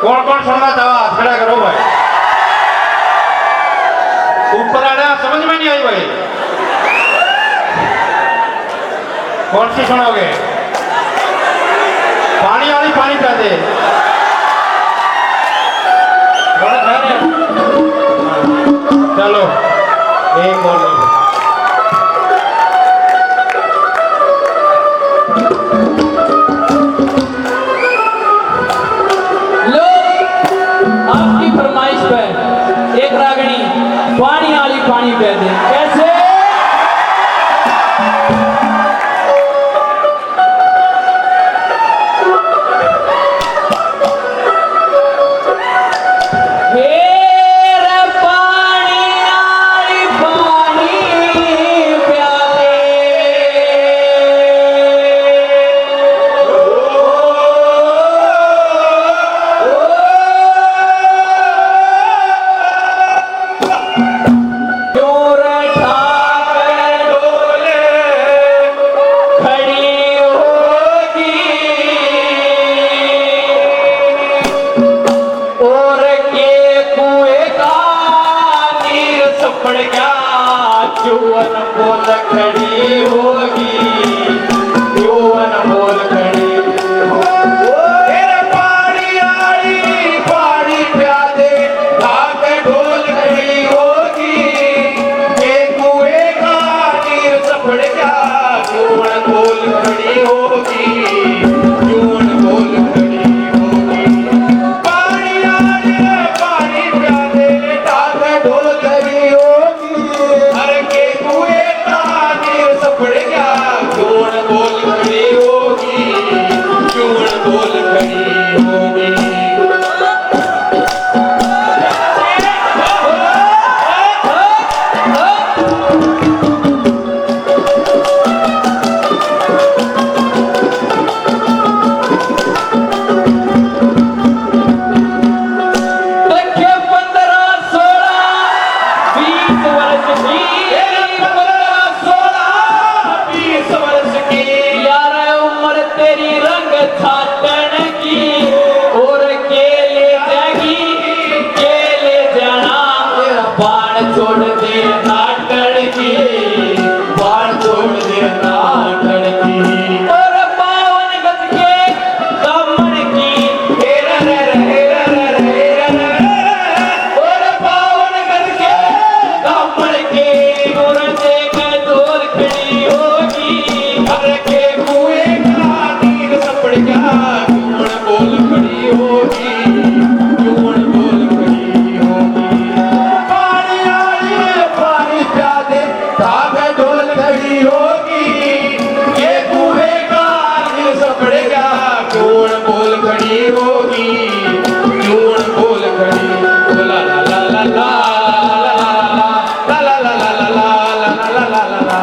कौन कौन सुनना चाहो हाथ खड़ा करो भाई। ऊपर आने समझ में नहीं आई भाई। कौन सी सुनोगे? पानी वाली पानी पिला दे। चलो एक और लो आपकी फरमाइश पर एक रागनी पानी वाली पानी पिला दे। कैसे? जुवन बोल खड़ी होगी, जुवन बोल खड़ी तेरे पानी आड़ी पानी प्यादे धाक ढोल खड़ी होगी। के कुएं का नीर सफड़ क्या जुवन बोल खड़ी होगी, जुवन बोल खड़ी होगी। पानी आड़ी पानी प्यादे धाक ढोल खड़ी होगी। हर के कुएं का नीर सफड़ गया जुवन बोल खड़ी होगी, जुवन बोल खड़ी होगी। छोड़ दे नाटड़ की, बाण छोड़ दे नाटड़ की। और पावन गज के दामन की हेरा हेरा हेरा और पावन गज के दामन की नूर से ढोल खड़ी होगी। हर के कुएं का नीर सपड़ गया जुवन बोल खड़ी होगी, जुवन बोल खड़ी होगी। धाग ढोल खड़ी होगी, ये कुएं का नीर सपड़ गया जुवन बोल खड़ी होगी, जुवन बोल खड़ी। ला ला ला ला ला ला ला ला ला ला ला ला ला ला ला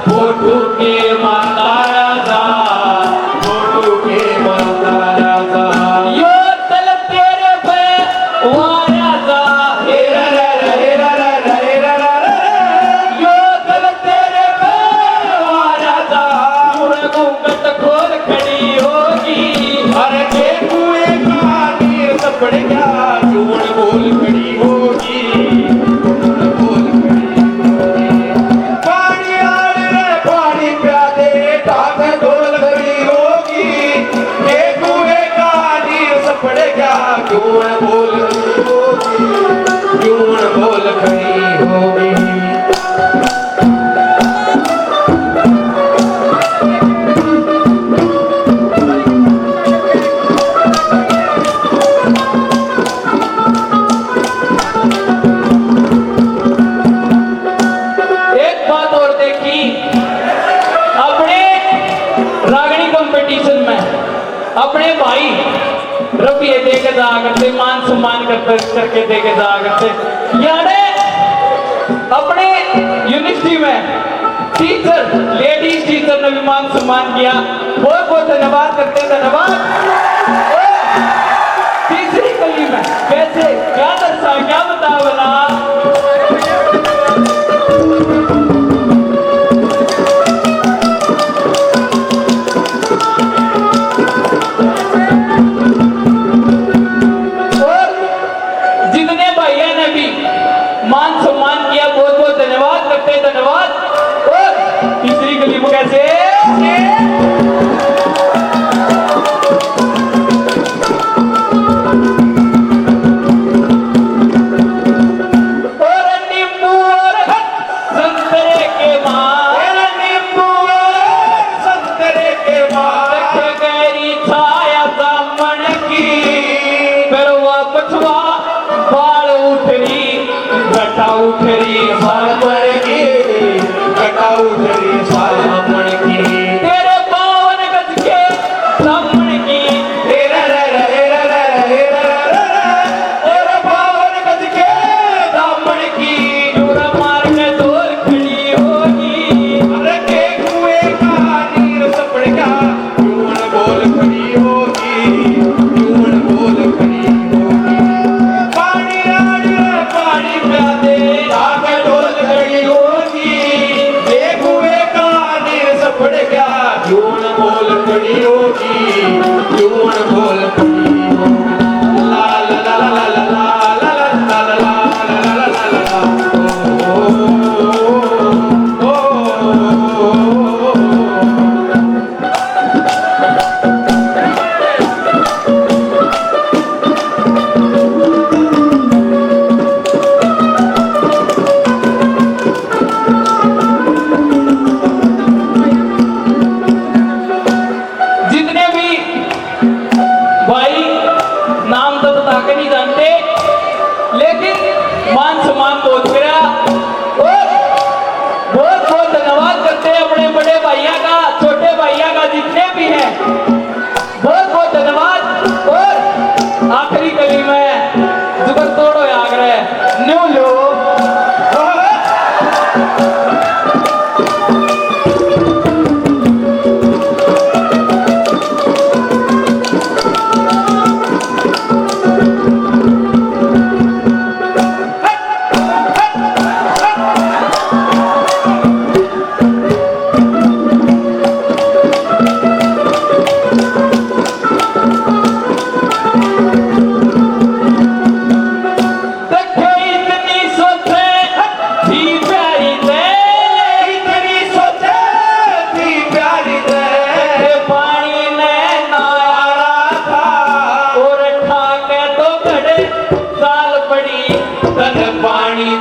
फोटू के माता राजा, फोटू के माता राजा। यो तल तेरे पे वाराजा हेरा हेरा हेरा यो तल तेरे पे वाराजा। घूंघट खोल खड़ी होगी, हर के कुएं का नीर सपड़ गया जुवन बोल खड़ी होगी, जुवन बोल खड़ी होगी। पानी प्यादे अपने भाई रुपये दे के जाया करते, मान सम्मान करके दे के जाया करते। यानी अपने यूनिवर्सिटी में टीचर, लेडीज टीचर ने भी मान सम्मान किया, बहुत बहुत धन्यवाद करते हैं, धन्यवाद। तीसरी कली में कैसे क्या दर्शा, क्या बता बोला। मान सम्मान किया, बहुत बहुत धन्यवाद करते हैं, धन्यवाद। और तीसरी गली में कैसे और नींबू और संतरे के मार, नींबू और संतरे के मार गहरी छाया दामन की, फिर वह पछवा बाल उठरी घटा उठरी सामन की, घटा उठरी सामन की, तेरे पावन गज के दामन की, और पावन गज के दामन की, चूड़ा मार के डोल खड़ी होगी। अरे के कुएं का नीर सपड़ेगा, क्यों बोल खड़ी होगी, क्यों बोल खड़ी होगी। पानी आड़ी पानी प्या दे, आगे डोल खड़ी होगी, के कुएं का नीर सपड़ेगा, क्यों बोल खड़ी होगी, क्यों बोल खड़ी होगी। ला ला ला ला ला ला ला ला ला ला ला ला ला ला। ओ जितने भी भाई नाम तो बता के नहीं जानते, लेकिन मान सम्मान बहुत करा और बहुत बहुत धन्यवाद करते हैं अपने बड़े भैया का, छोटे भैया का, जितने भी हैं बहुत बहुत धन्यवाद। और आखिरी कली में जुगत तोड़ो आग्रह न्यू लो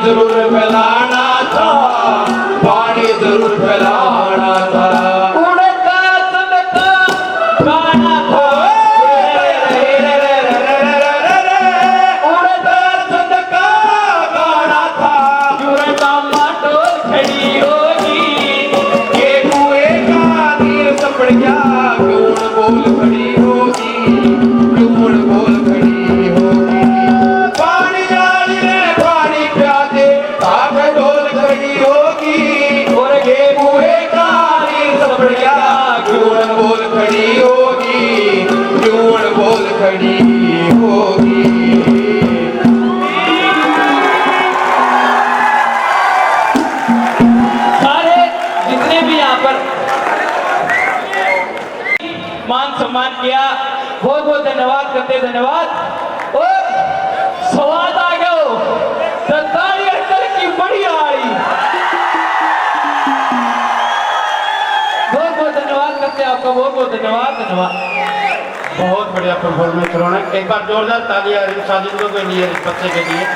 जरूर फैलाना था, पानी जरूर फैलाना था, उड़ता सदका गाना था, उड़ता सदका गाना था, चूड़ा माटोल खड़ी होगी, ये कुएं का नीर सपड़ गया, क्यों बोल खड़ी होगी, क्यों बोल खड़ी होगी। पानी आड़ी रे पानी प्या दे, आगे डोल खड़ी होगी, और ये कुएं का नीर सपड़ गया, क्यों बोल खड़ी होगी, क्यों बोल खड़ी होगी। सारे जितने भी यहाँ पर मान सम्मान किया, बहुत बहुत धन्यवाद करते, धन्यवाद। और स्वाद आ गया सरदारी अटल की बड़ी आई, बहुत बहुत धन्यवाद करते आपका, बहुत बहुत धन्यवाद, धन्यवाद। बहुत बढ़िया परफॉर्मेंस उन्होंने, एक बार जोरदार तालियां शादी के लिए, इस बच्चे के लिए।